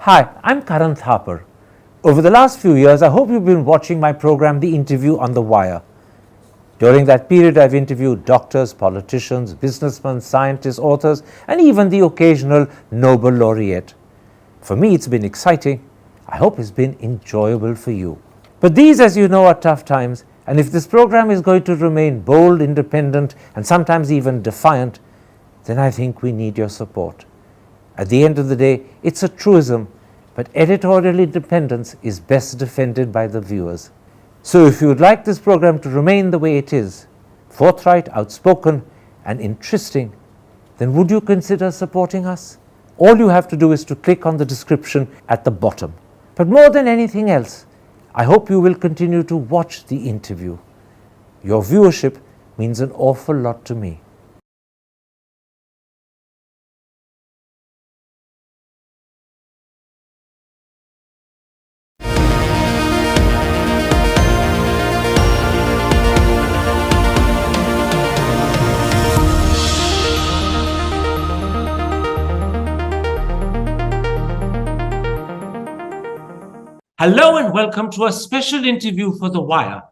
Hi, I'm Karan Thapar. Over the last few years, I hope you've been watching my program, The Interview on the Wire. During that period, I've interviewed doctors, politicians, businessmen, scientists, authors, and even the occasional Nobel laureate. For me, it's been exciting. I hope it's been enjoyable for you. But these, as you know, are tough times, and if this program is going to remain bold, independent, and sometimes even defiant, then I think we need your support. At the end of the day, it's a truism, but editorial independence is best defended by the viewers. So if you would like this program to remain the way it is, forthright, outspoken, and interesting, then would you consider supporting us? All you have to do is to click on the description at the bottom. But more than anything else, I hope you will continue to watch the interview. Your viewership means an awful lot to me. Hello and welcome to a special interview for The Wire.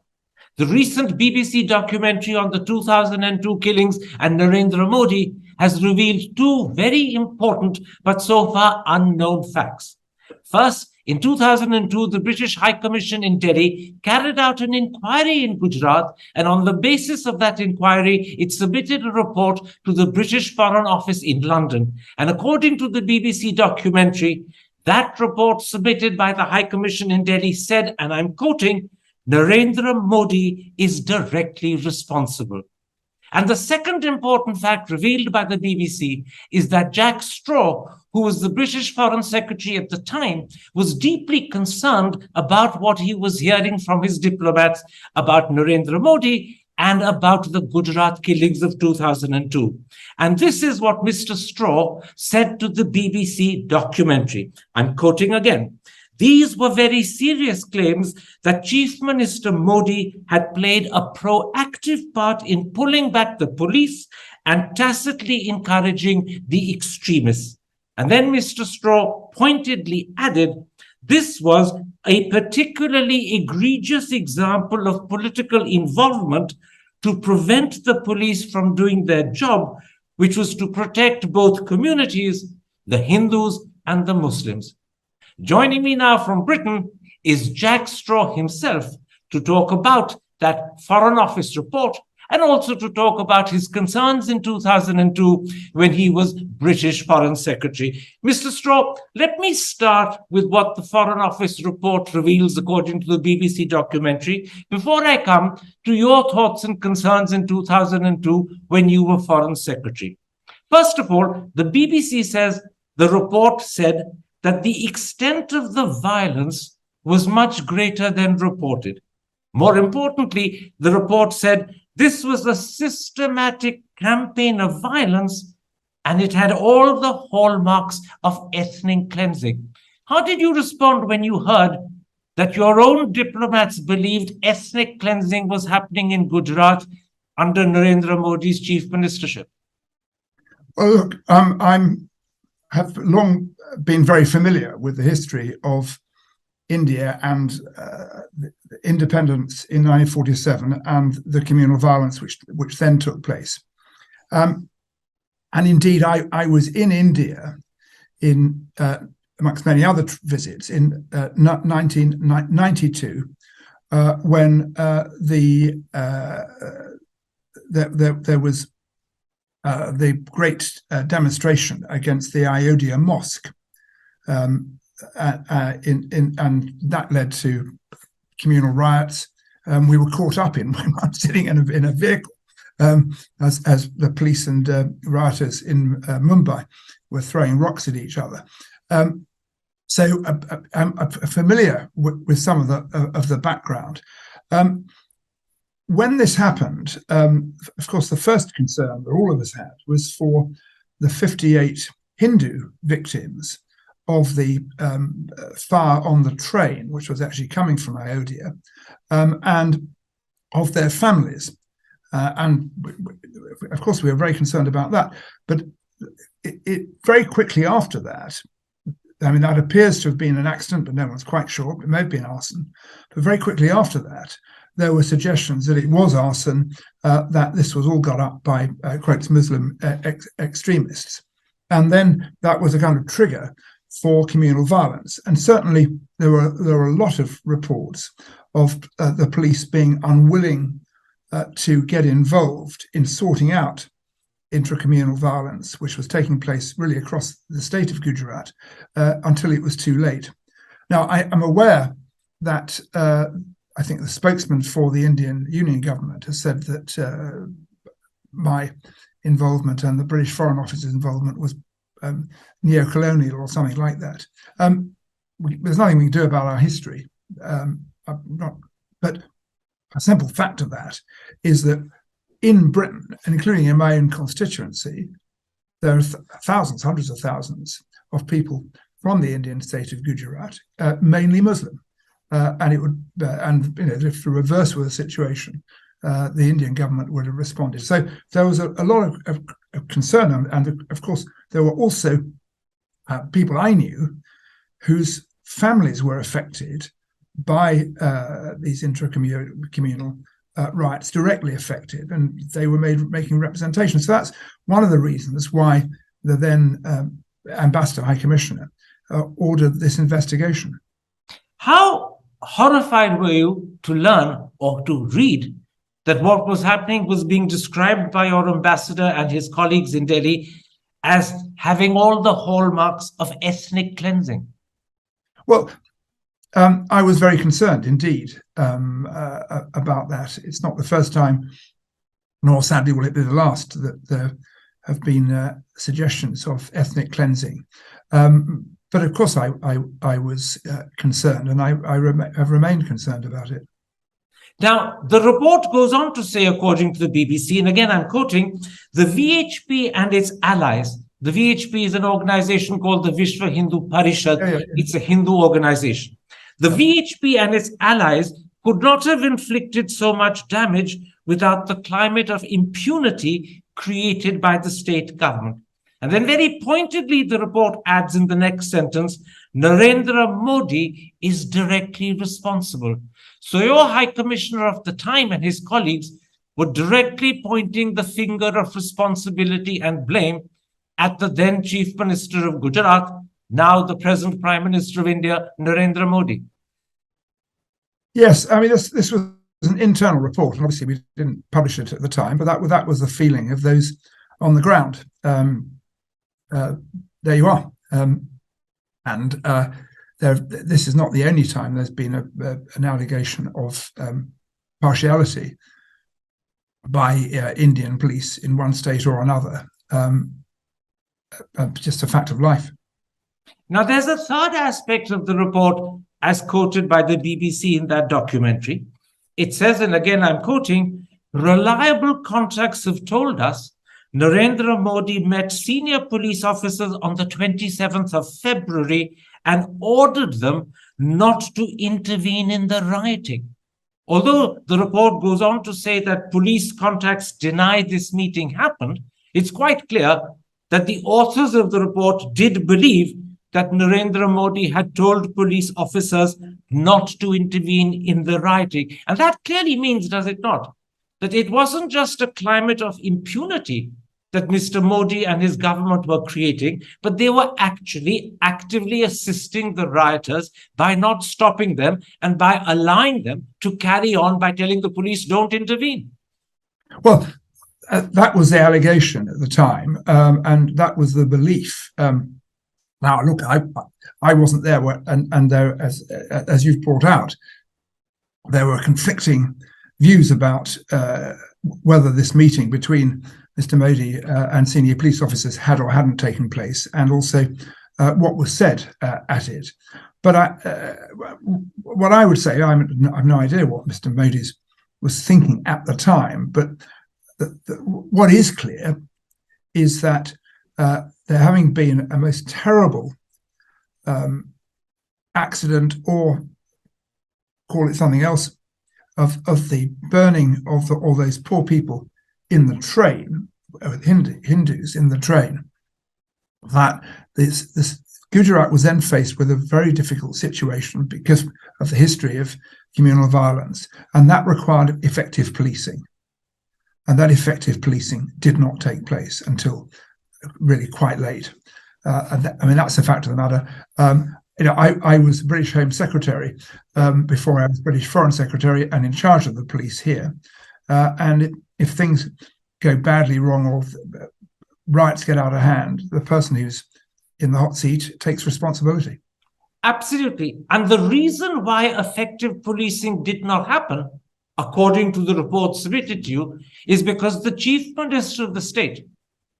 The recent BBC documentary on the 2002 killings and Narendra Modi has revealed two very important but so far unknown facts. First, in 2002, the British High Commission in Delhi carried out an inquiry in Gujarat, and on the basis of that inquiry, it submitted a report to the British Foreign Office in London. And according to the BBC documentary, that report submitted by the High Commission in Delhi said, and I'm quoting, Narendra Modi is directly responsible. And the second important fact revealed by the BBC is that Jack Straw, who was the British Foreign Secretary at the time, was deeply concerned about what he was hearing from his diplomats about Narendra Modi and about the Gujarat killings of 2002. And this is what Mr. Straw said to the BBC documentary. I'm quoting again. These were very serious claims that Chief Minister Modi had played a proactive part in pulling back the police and tacitly encouraging the extremists. And then Mr. Straw pointedly added, this was a particularly egregious example of political involvement to prevent the police from doing their job, which was to protect both communities, the Hindus and the Muslims. Joining me now from Britain is Jack Straw himself to talk about that Foreign Office report and also to talk about his concerns in 2002 when he was British Foreign Secretary. Mr. Straw, let me start with what the Foreign Office report reveals according to the BBC documentary before I come to your thoughts and concerns in 2002 when you were Foreign Secretary. First of all, the BBC says the report said that the extent of the violence was much greater than reported. More importantly, the report said this was a systematic campaign of violence and it had all the hallmarks of ethnic cleansing. How did you respond when you heard that your own diplomats believed ethnic cleansing was happening in Gujarat under Narendra Modi's chief ministership? Well, look, have long been very familiar with the history of India and the independence in 1947 and the communal violence which then took place. And indeed, I was in India in amongst many other visits in 1992 when there was the great demonstration against the Ayodhya Mosque, and that led to communal riots. We were caught up in when I was sitting in a vehicle as the police and rioters in Mumbai were throwing rocks at each other. So I'm familiar with some of the background. When this happened, of course, the first concern that all of us had was for the 58 Hindu victims of the fire on the train, which was actually coming from Ayodhya, and of their families. And of course, we were very concerned about that. But it very quickly after that, I mean, that appears to have been an accident, but no one's quite sure. It may have been arson. But very quickly after that, there were suggestions that it was arson, that this was all got up by, quotes, Muslim extremists. And then that was a kind of trigger for communal violence. And certainly there were a lot of reports of the police being unwilling to get involved in sorting out intracommunal violence, which was taking place really across the state of Gujarat, until it was too late. Now, I am aware that I think the spokesman for the Indian Union government has said that my involvement and the British Foreign Office's involvement was neo-colonial or something like that. There's nothing we can do about our history, but a simple fact of that is that in Britain, and including in my own constituency, there are thousands, hundreds of thousands of people from the Indian state of Gujarat, mainly Muslim. And it would, if the reverse were the situation, the Indian government would have responded. So there was a lot of concern, and of course there were also people I knew whose families were affected by these intracommunal riots, directly affected, and they were making representations. So that's one of the reasons why the then Ambassador High Commissioner ordered this investigation. How horrified were you to learn or to read that what was happening was being described by your ambassador and his colleagues in Delhi as having all the hallmarks of ethnic cleansing? Well, I was very concerned indeed about that. It's not the first time, nor sadly will it be the last, that there have been suggestions of ethnic cleansing. But of course, I was concerned, and I have remained concerned about it. Now, the report goes on to say, according to the BBC, and again I'm quoting, the VHP and its allies. The VHP is an organization called the Vishwa Hindu Parishad. Yeah. It's a Hindu organization. The VHP and its allies could not have inflicted so much damage without the climate of impunity created by the state government. And then very pointedly, the report adds in the next sentence, Narendra Modi is directly responsible. So your High Commissioner of the time and his colleagues were directly pointing the finger of responsibility and blame at the then Chief Minister of Gujarat, now the present Prime Minister of India, Narendra Modi. Yes, I mean, this was an internal report, and obviously we didn't publish it at the time, but that was the feeling of those on the ground. There you are. This is not the only time there's been an allegation of partiality by Indian police in one state or another. Just a fact of life. Now, there's a third aspect of the report as quoted by the BBC in that documentary. It says, and again I'm quoting, reliable contacts have told us Narendra Modi met senior police officers on the 27th of February and ordered them not to intervene in the rioting. Although the report goes on to say that police contacts deny this meeting happened, it's quite clear that the authors of the report did believe that Narendra Modi had told police officers not to intervene in the rioting. And that clearly means, does it not, that it wasn't just a climate of impunity that Mr. Modi and his government were creating, but they were actually actively assisting the rioters by not stopping them and by allowing them to carry on by telling the police don't intervene. Well, that was the allegation at the time, and that was the belief. Now, look, I wasn't there, and there, as you've brought out, there were conflicting views about whether this meeting between Mr. Modi and senior police officers had or hadn't taken place, and also what was said at it. But what I would say, I have no idea what Mr. Modi was thinking at the time, but what is clear is that there having been a most terrible accident, or call it something else, of the burning of all those poor people in the train, Hindus in the train, that this Gujarat was then faced with a very difficult situation because of the history of communal violence, and that required effective policing. And that effective policing did not take place until really quite late. That's the fact of the matter. I was British Home Secretary before I was British Foreign Secretary and in charge of the police here. And if things go badly wrong or riots get out of hand, the person who's in the hot seat takes responsibility. Absolutely. And the reason why effective policing did not happen, according to the report submitted to you, is because the chief minister of the state,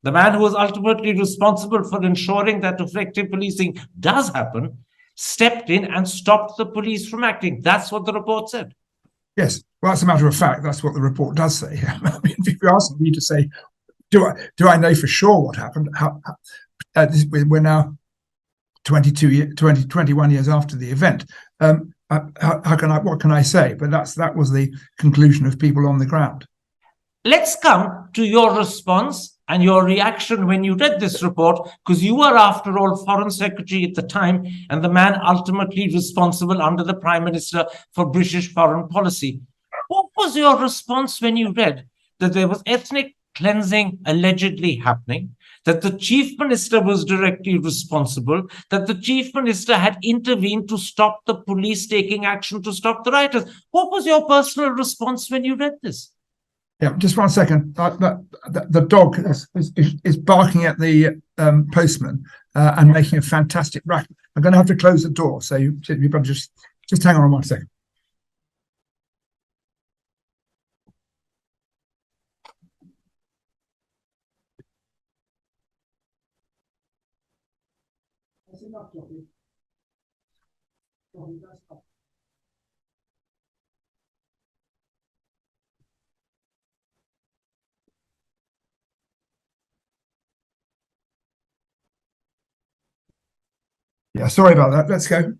the man who was ultimately responsible for ensuring that effective policing does happen, stepped in and stopped the police from acting. That's what the report said. Yes, well, that's a matter of fact. That's what the report does say. I mean, if you're asking me to say, do I know for sure what happened? We're now 21 years after the event. What can I say? But that was the conclusion of people on the ground. Let's come to your response and your reaction when you read this report, because you were, after all, Foreign Secretary at the time and the man ultimately responsible under the Prime Minister for British foreign policy. What was your response when you read that there was ethnic cleansing allegedly happening, that the Chief Minister was directly responsible, that the Chief Minister had intervened to stop the police taking action to stop the rioters? What was your personal response when you read this? Yeah, just 1 second. The dog is barking at the postman and making a fantastic racket. I'm going to have to close the door, so you better just hang on 1 second. That's enough, Johnny. Yeah, sorry about that. Let's go.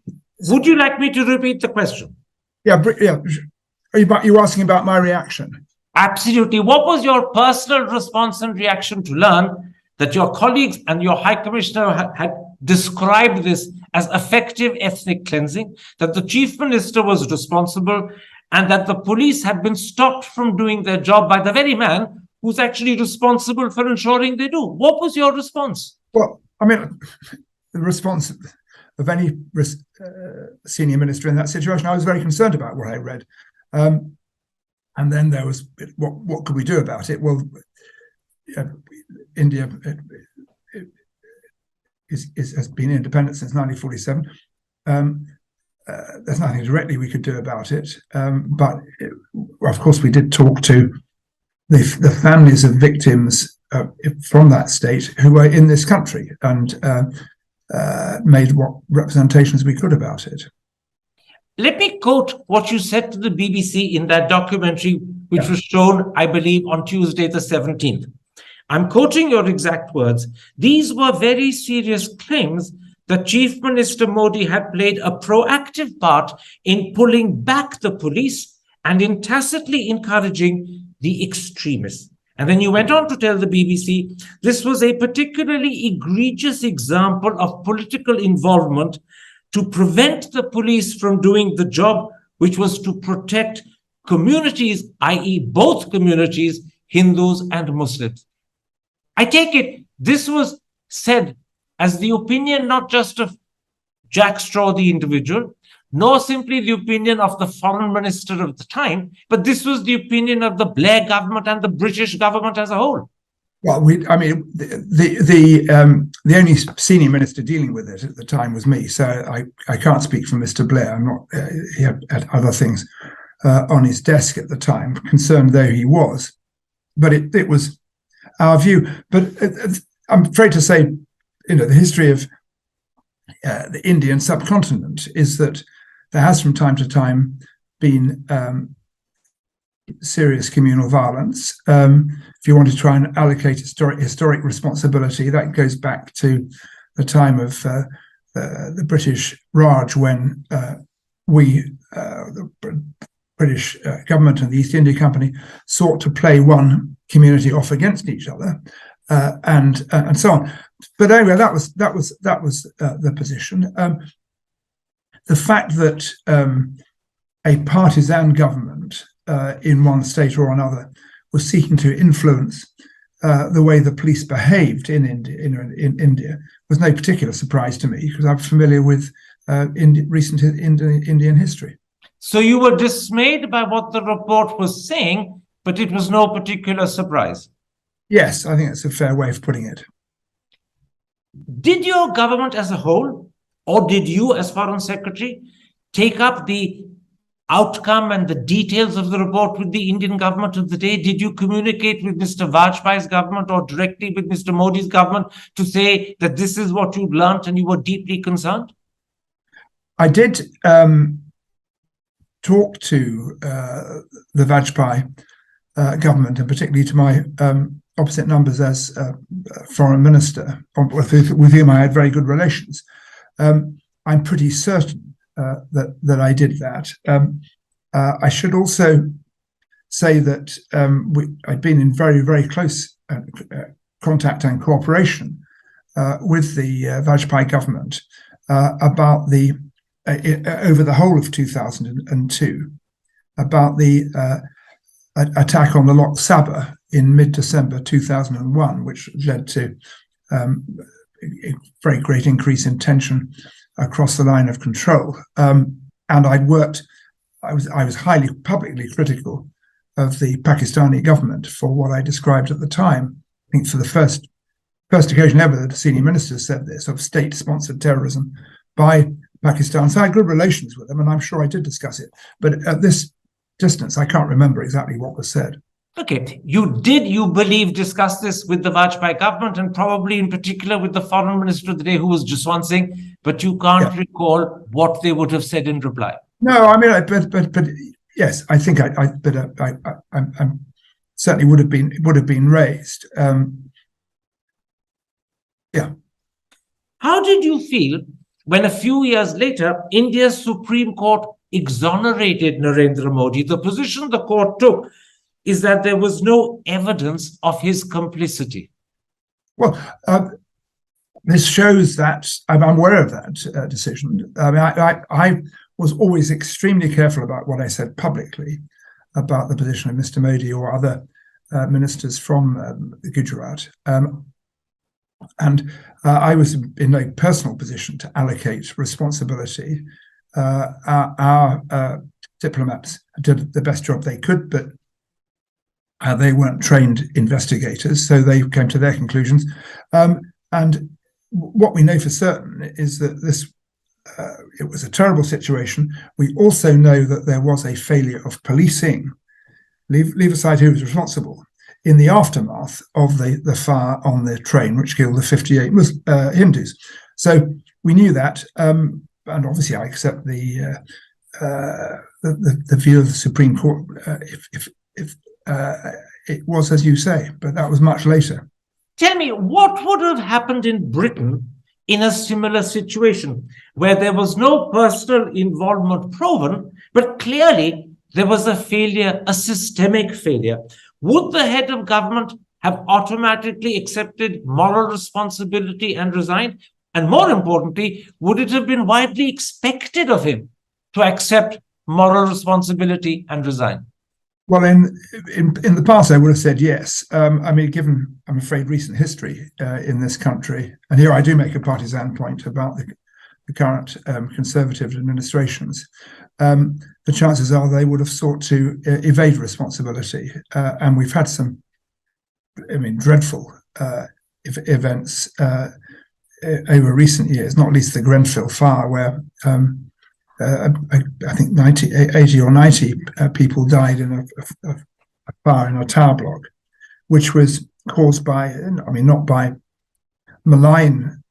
Would you like me to repeat the question? Yeah. Are you asking about my reaction? Absolutely. What was your personal response and reaction to learn that your colleagues and your High Commissioner had described this as effective ethnic cleansing, that the Chief Minister was responsible, and that the police had been stopped from doing their job by the very man who's actually responsible for ensuring they do? What was your response? Well, I mean, the response of any senior minister in that situation, I was very concerned about what I read. And then there was, what could we do about it? Well, India has been independent since 1947. There's nothing directly we could do about it. But of course, we did talk to the families of victims from that state who were in this country and made what representations we could about it. Let me quote what you said to the BBC in that documentary, which was shown, I believe, on Tuesday, the 17th. I'm quoting your exact words. These were very serious claims that Chief Minister Modi had played a proactive part in pulling back the police and in tacitly encouraging the extremists. And then you went on to tell the BBC this was a particularly egregious example of political involvement to prevent the police from doing the job, which was to protect communities, i.e. both communities, Hindus and Muslims. I take it this was said as the opinion not just of Jack Straw, the individual, nor simply the opinion of the foreign minister of the time, but this was the opinion of the Blair government and the British government as a whole. Well, the only senior minister dealing with it at the time was me, so I can't speak for Mr. Blair. I'm not. He had other things on his desk at the time, concerned though he was. But it was our view. But I'm afraid to say, the history of the Indian subcontinent is that there has from time to time been serious communal violence. If you want to try and allocate historic responsibility, that goes back to the time of the British Raj, when the British government and the East India Company sought to play one community off against each other, and so on. but anyway, that was the position. The fact that a partisan government in one state or another was seeking to influence the way the police behaved in India was no particular surprise to me, because I'm familiar with recent Indian history. So you were dismayed by what the report was saying, but it was no particular surprise. Yes, I think that's a fair way of putting it. Did your government as a whole, or did you as Foreign Secretary, take up the outcome and the details of the report with the Indian government of the day? Did you communicate with Mr. Vajpayee's government or directly with Mr. Modi's government to say that this is what you'd learnt and you were deeply concerned? I did talk to the Vajpayee government, and particularly to my opposite numbers as foreign minister, with whom I had very good relations. I'm pretty certain that I did that. I should also say that I'd been in very, very close contact and cooperation with the Vajpayee government about over the whole of 2002, about the attack on the Lok Sabha in mid-December 2001, which led to a very great increase in tension across the line of control. And I was highly publicly critical of the Pakistani government for what I described at the time. I think for the first occasion ever that a senior minister said this, of state-sponsored terrorism by Pakistan. So I had good relations with them, and I'm sure I did discuss it. But at this distance, I can't remember exactly what was said. Okay, you believe, discuss this with the Vajpayee government, and probably in particular with the foreign minister of the day, who was Jaswant Singh, but you can't recall what they would have said in reply. No, I mean, but yes, I think I certainly would have been raised. Yeah. How did you feel when a few years later, India's Supreme Court exonerated Narendra Modi? The position the court took is that there was no evidence of his complicity. Well, this shows that I'm aware of that decision. I mean, I was always extremely careful about what I said publicly about the position of Mr. Modi or other ministers from Gujarat. And I was in a personal position to allocate responsibility. Our diplomats did the best job they could, but they weren't trained investigators, so they came to their conclusions. And what we know for certain is that it was a terrible situation. We also know that there was a failure of policing, leave aside who was responsible, in the aftermath of the fire on the train, which killed the 58 Hindus. So we knew that, and obviously I accept the view of the Supreme Court if it was as you say, but that was much later. Tell me, what would have happened in Britain in a similar situation where there was no personal involvement proven, but clearly there was a failure, a systemic failure? Would the head of government have automatically accepted moral responsibility and resigned? And more importantly, would it have been widely expected of him to accept moral responsibility and resign? Well, in the past, I would have said yes. I mean, given, I'm afraid, recent history in this country, and here I do make a partisan point about the current Conservative administrations, the chances are they would have sought to evade responsibility. And we've had some, dreadful events over recent years, not least the Grenfell fire, where I think 80 or 90 people died in a fire in a tower block, which was caused by, not by malign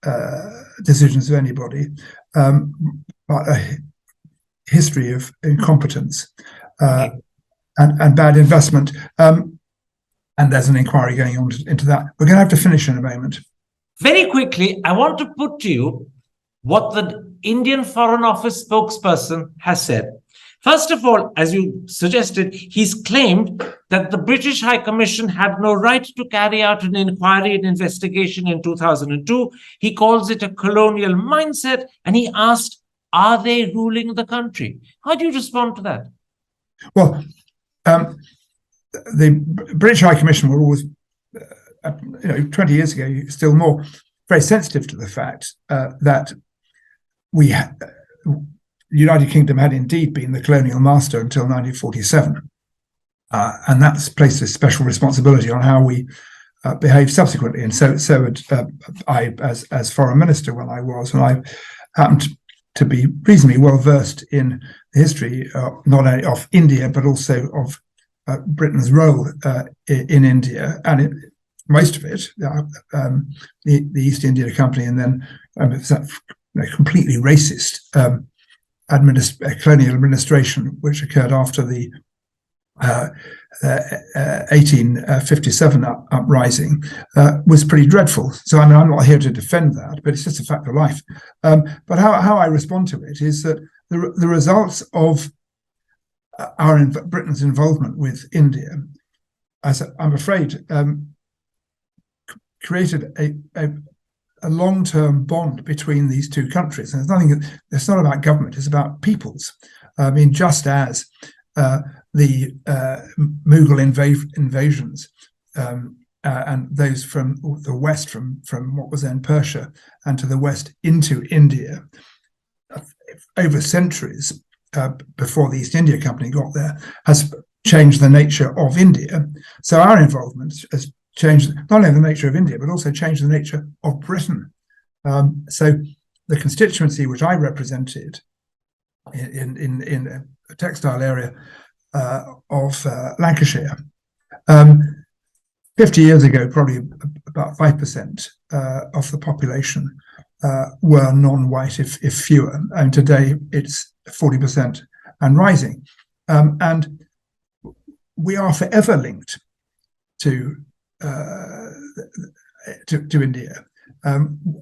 decisions of anybody, but a history of incompetence and bad investment. And there's an inquiry going on into that. We're going to have to finish in a moment. Very quickly, I want to put to you what the Indian Foreign Office spokesperson has said, First of all, as you suggested, he's claimed that the British High Commission had no right to carry out an inquiry and investigation in 2002. He calls it a colonial mindset, and he asked, are they ruling the country? How do you respond to that? Well, the British High Commission were always, 20 years ago, still more, very sensitive to the fact that the United Kingdom had indeed been the colonial master until 1947. And that's placed a special responsibility on how we behaved subsequently. And so would I, as foreign minister, when I happened to be reasonably well versed in the history, not only of India, but also of Britain's role in India. And most of it, the East India Company, and then completely racist colonial administration, which occurred after the 1857 uprising, was pretty dreadful. So I mean, I'm not here to defend that, but it's just a fact of life. But how I respond to it is that the results of Britain's involvement with India, as I'm afraid, created a long-term bond between these two countries. And it's not about government, it's about peoples. I mean, just as the Mughal invasions and those from the west, from what was then Persia, and to the west into India, over centuries before the East India Company got there, has changed the nature of India. So our involvement has changed not only the nature of India, but also changed the nature of Britain. So the constituency which I represented in a textile area of Lancashire, 50 years ago, probably about 5% of the population were non-white, if fewer. And today it's 40% and rising. And we are forever linked to India.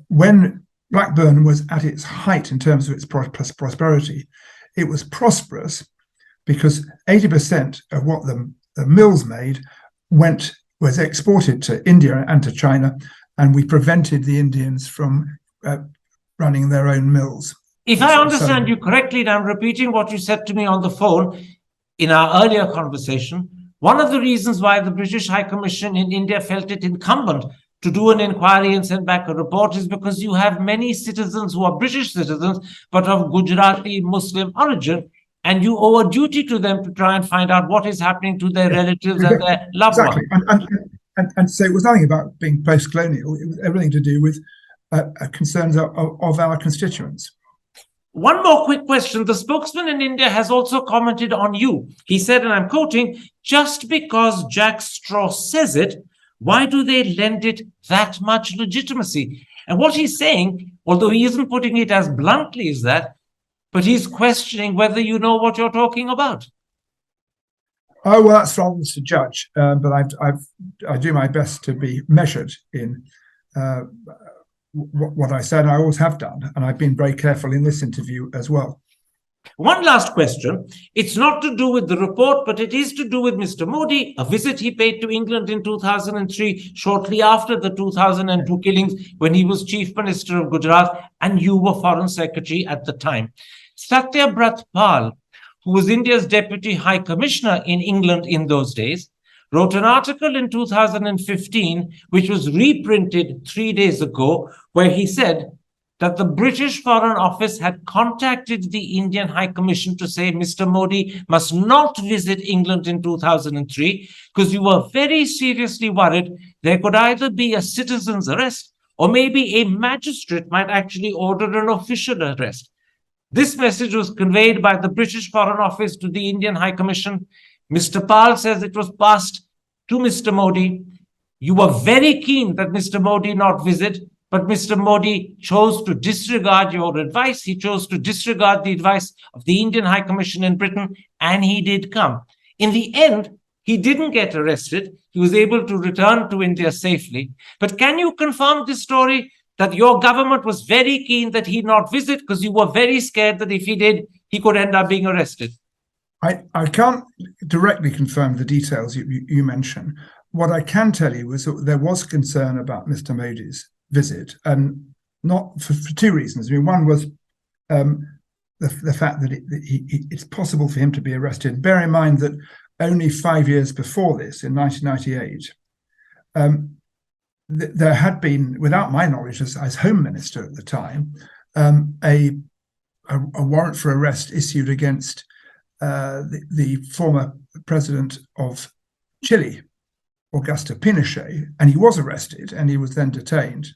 When Blackburn was at its height in terms of its prosperity, it was prosperous because 80% of what the mills made was exported to India and to China, and we prevented the Indians from running their own mills. If I understand you correctly, and I'm repeating what you said to me on the phone in our earlier conversation, one of the reasons why the British High Commission in India felt it incumbent to do an inquiry and send back a report is because you have many citizens who are British citizens, but of Gujarati Muslim origin, and you owe a duty to them to try and find out what is happening to their relatives and their loved ones. And so it was nothing about being post-colonial. It was everything to do with concerns of our constituents. One more quick question. The spokesman in India has also commented on you. He said, and I'm quoting, "Just because Jack Straw says it, why do they lend it that much legitimacy?" And what he's saying, although he isn't putting it as bluntly as that, but he's questioning whether you know what you're talking about. Oh, well, that's for others to judge. But I do my best to be measured in what I said. I always have done, and I've been very careful in this interview as well. One last question. It's not to do with the report, but it is to do with Mr. Modi, a visit he paid to England in 2003, shortly after the 2002 killings, when he was Chief Minister of Gujarat, and you were Foreign Secretary at the time. Satyabrat Pal, who was India's Deputy High Commissioner in England in those days, wrote an article in 2015, which was reprinted 3 days ago, where he said that the British Foreign Office had contacted the Indian High Commission to say Mr. Modi must not visit England in 2003 because you were very seriously worried there could either be a citizen's arrest or maybe a magistrate might actually order an official arrest. This message was conveyed by the British Foreign Office to the Indian High Commission. Mr. Pal says it was passed to Mr. Modi. You were very keen that Mr. Modi not visit, but Mr. Modi chose to disregard your advice. He chose to disregard the advice of the Indian High Commission in Britain, and he did come. In the end, he didn't get arrested. He was able to return to India safely. But can you confirm this story, that your government was very keen that he not visit because you were very scared that if he did, he could end up being arrested? I can't directly confirm the details you mentioned. What I can tell you is that there was concern about Mr. Modi's visit, and not for two reasons. I mean, one was the fact that it's possible for him to be arrested. Bear in mind that only 5 years before this, in 1998, there had been, without my knowledge as Home Minister at the time, a warrant for arrest issued against the former president of Chile, Augusto Pinochet, and he was arrested and he was then detained,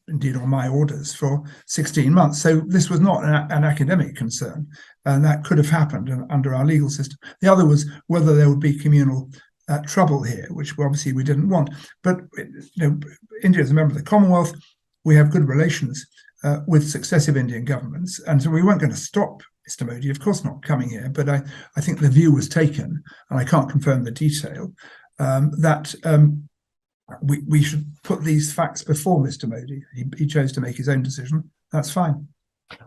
indeed on my orders, for 16 months. So this was not an academic concern, and that could have happened under our legal system. The other was whether there would be communal trouble here, which obviously we didn't want. But India is a member of the Commonwealth. We have good relations with successive Indian governments, and so we weren't going to stop Mr. Modi, of course not, coming here. But I think the view was taken, and I can't confirm the detail, that we should put these facts before Mr. Modi. He chose to make his own decision. That's fine.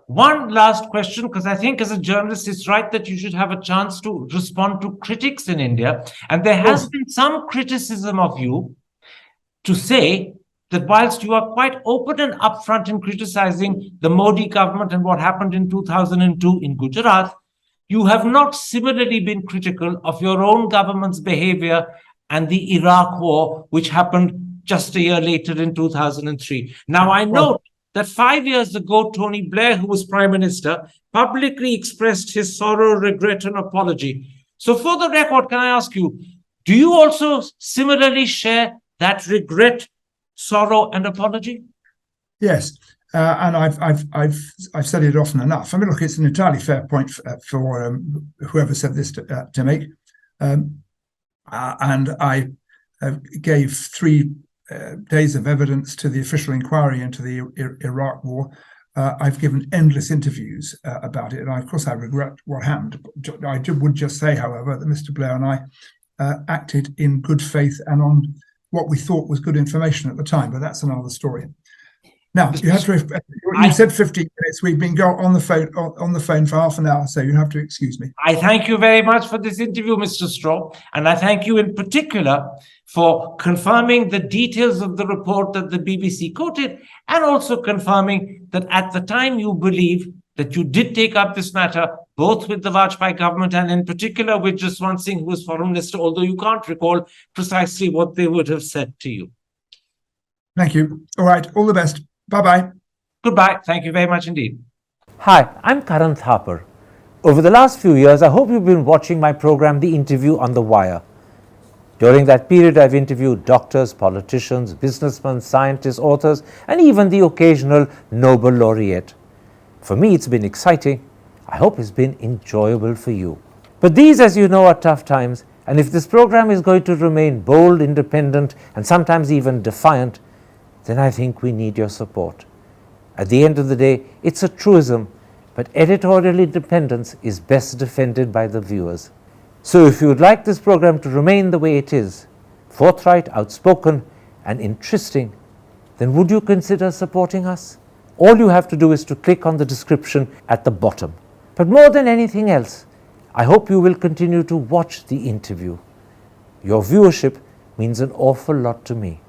One last question, because I think as a journalist, it's right that you should have a chance to respond to critics in India. And there has been some criticism of you to say that whilst you are quite open and upfront in criticizing the Modi government and what happened in 2002 in Gujarat, you have not similarly been critical of your own government's behavior and the Iraq war, which happened just a year later in 2003. Now, I note that 5 years ago, Tony Blair, who was Prime Minister, publicly expressed his sorrow, regret, and apology. So for the record, can I ask you, do you also similarly share that regret, sorrow, and apology? Yes, and I've said it often enough. I mean, look, it's an entirely fair point for whoever said this to make. And I gave 3 days of evidence to the official inquiry into the Iraq war. I've given endless interviews about it, and of course I regret what happened. I would just say, however, that Mr. Blair and I acted in good faith and on what we thought was good information at the time, but that's another story. Now, you have to. You said 15 minutes. We've been on the phone for half an hour, so you have to excuse me. I thank you very much for this interview, Mr. Straw, and I thank you in particular for confirming the details of the report that the BBC quoted, and also confirming that at the time you believe that you did take up this matter, both with the Vajpayee government and in particular with Jaswant Singh, who was Foreign Minister, although you can't recall precisely what they would have said to you. Thank you. All right. All the best. Bye-bye. Goodbye. Thank you very much indeed. Hi, I'm Karan Thapar. Over the last few years, I hope you've been watching my program, The Interview on the Wire. During that period, I've interviewed doctors, politicians, businessmen, scientists, authors, and even the occasional Nobel laureate. For me, it's been exciting. I hope it's been enjoyable for you. But these, as you know, are tough times, and if this program is going to remain bold, independent, and sometimes even defiant, then I think we need your support. At the end of the day, it's a truism, but editorial independence is best defended by the viewers. So if you would like this program to remain the way it is, forthright, outspoken, and interesting, then would you consider supporting us? All you have to do is to click on the description at the bottom. But more than anything else, I hope you will continue to watch The Interview. Your viewership means an awful lot to me.